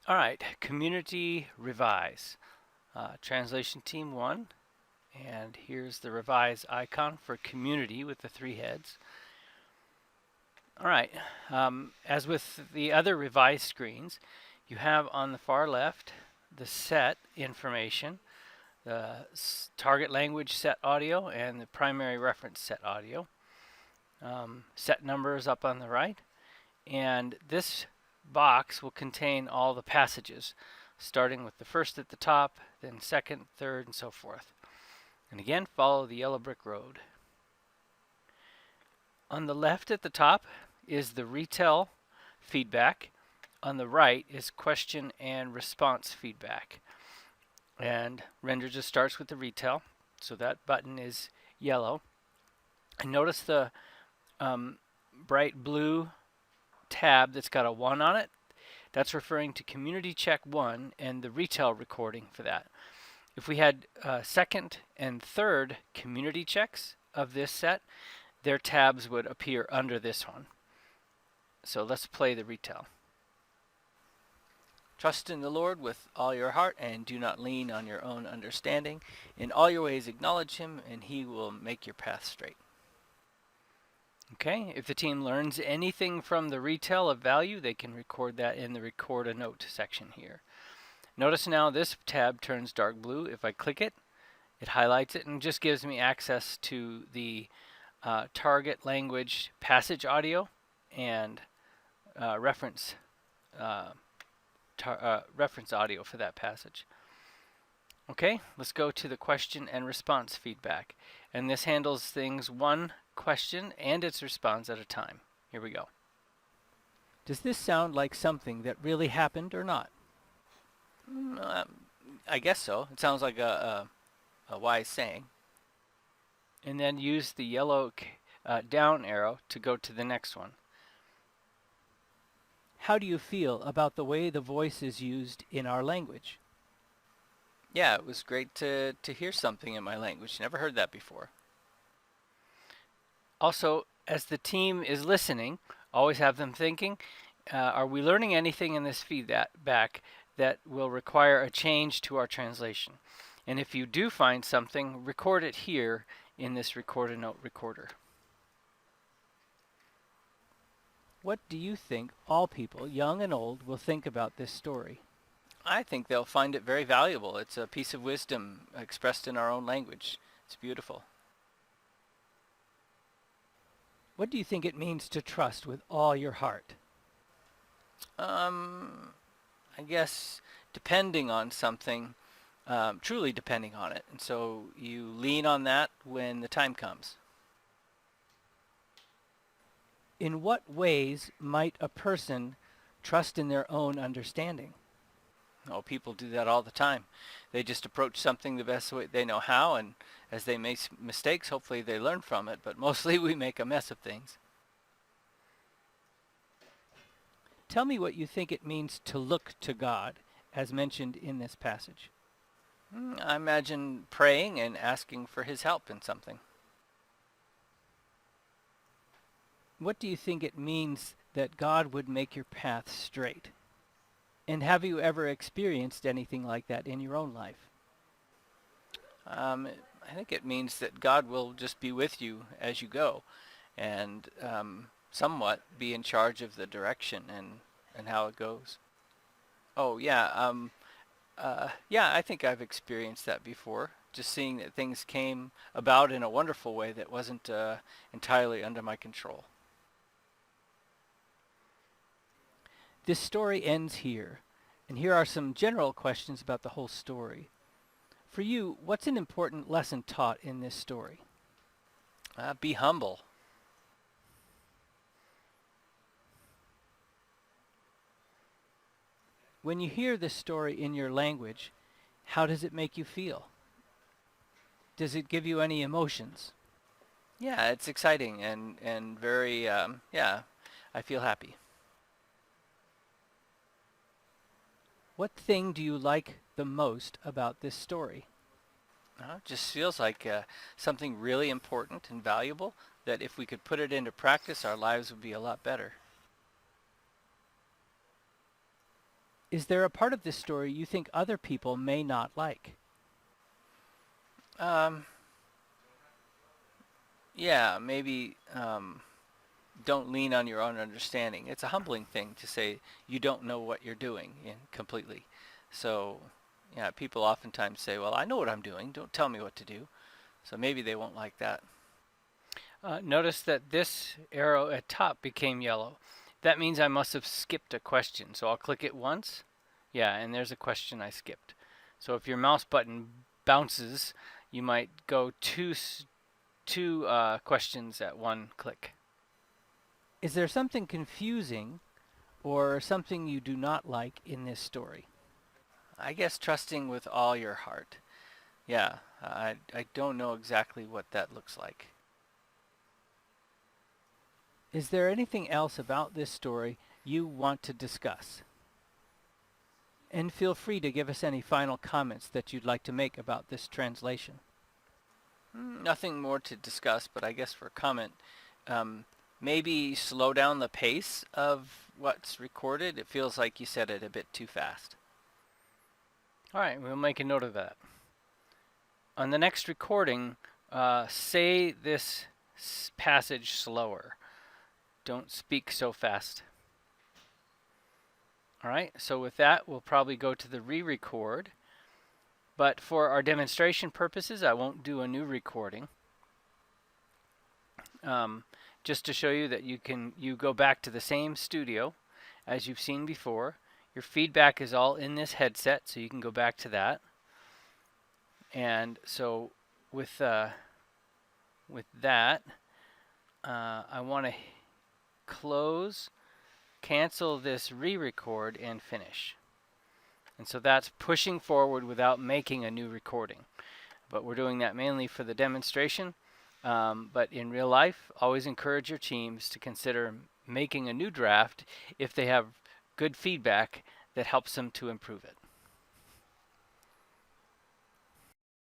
All right, Community Revise. Translation Team 1. And here's the revise icon for community with the three heads. All right, as with the other revise screens, you have on the far left the set information, the target language set audio, and the primary reference set audio. Set numbers up on the right. And this box will contain all the passages, starting with the first at the top, then second, third, and so forth. And again, follow the yellow brick road. On the left at the top is the retell feedback. On the right is question and response feedback. And render just starts with the retell, so that button is yellow. And notice the bright blue tab that's got a 1 on it. That's referring to Community Check 1 and the retell recording for that. If we had second and third community checks of this set, their tabs would appear under this one. So let's play the retell. Trust in the Lord with all your heart and do not lean on your own understanding. In all your ways acknowledge him and he will make your path straight. Okay, if the team learns anything from the retell of value, they can record that in the record a note section here. Notice now this tab turns dark blue. If I click it, it highlights it and just gives me access to the target language passage audio and reference audio for that passage. Okay, let's go to the question and response feedback. And this handles things one question and its response at a time. Here we go. Does this sound like something that really happened or not? I guess so. It sounds like a wise saying. And then use the yellow down arrow to go to the next one. How do you feel about the way the voice is used in our language? Yeah, it was great to hear something in my language. Never heard that before. Also, as the team is listening, always have them thinking, are we learning anything in this feedback that will require a change to our translation? And if you do find something, record it here in this record a note recorder. What do you think all people, young and old, will think about this story? I think they'll find it very valuable. It's a piece of wisdom expressed in our own language. It's beautiful. What do you think it means to trust with all your heart? I guess depending on something, truly depending on it. And so you lean on that when the time comes. In what ways might a person trust in their own understanding? Oh, people do that all the time. They just approach something the best way they know how, and as they make mistakes, hopefully they learn from it, but mostly we make a mess of things. Tell me what you think it means to look to God, as mentioned in this passage. I imagine praying and asking for his help in something. What do you think it means that God would make your path straight? And have you ever experienced anything like that in your own life? I think it means that God will just be with you as you go and somewhat be in charge of the direction and how it goes. Oh, yeah. Yeah, I think I've experienced that before. Just seeing that things came about in a wonderful way that wasn't entirely under my control. This story ends here, and here are some general questions about the whole story. For you, what's an important lesson taught in this story? Be humble. When you hear this story in your language, how does it make you feel? Does it give you any emotions? Yeah, it's exciting and very, yeah, I feel happy. What thing do you like the most about this story? It just feels like something really important and valuable that if we could put it into practice, our lives would be a lot better. Is there a part of this story you think other people may not like? Um, yeah, maybe don't lean on your own understanding. It's a humbling thing to say you don't know what you're doing completely. So, yeah, people oftentimes say, well, I know what I'm doing. Don't tell me what to do. So maybe they won't like that. Notice that this arrow at top became yellow. That means I must have skipped a question. So I'll click it once. Yeah, and there's a question I skipped. So if your mouse button bounces, you might go two questions at one click. Is there something confusing or something you do not like in this story? I guess trusting with all your heart. Yeah, I don't know exactly what that looks like. Is there anything else about this story you want to discuss? And feel free to give us any final comments that you'd like to make about this translation. Nothing more to discuss, but I guess for comment, um, maybe slow down the pace of what's recorded. It feels like you said it a bit too fast. All right, we'll make a note of that. On the next recording, say this passage slower. Don't speak so fast. All right, so with that, we'll probably go to the re-record. But for our demonstration purposes, I won't do a new recording. Just to show you that you go back to the same studio as you've seen before. Your feedback is all in this headset, so you can go back to that. And so with that, I want to cancel this re-record, and finish. And so that's pushing forward without making a new recording. But we're doing that mainly for the demonstration. But in real life, always encourage your teams to consider making a new draft if they have good feedback that helps them to improve it.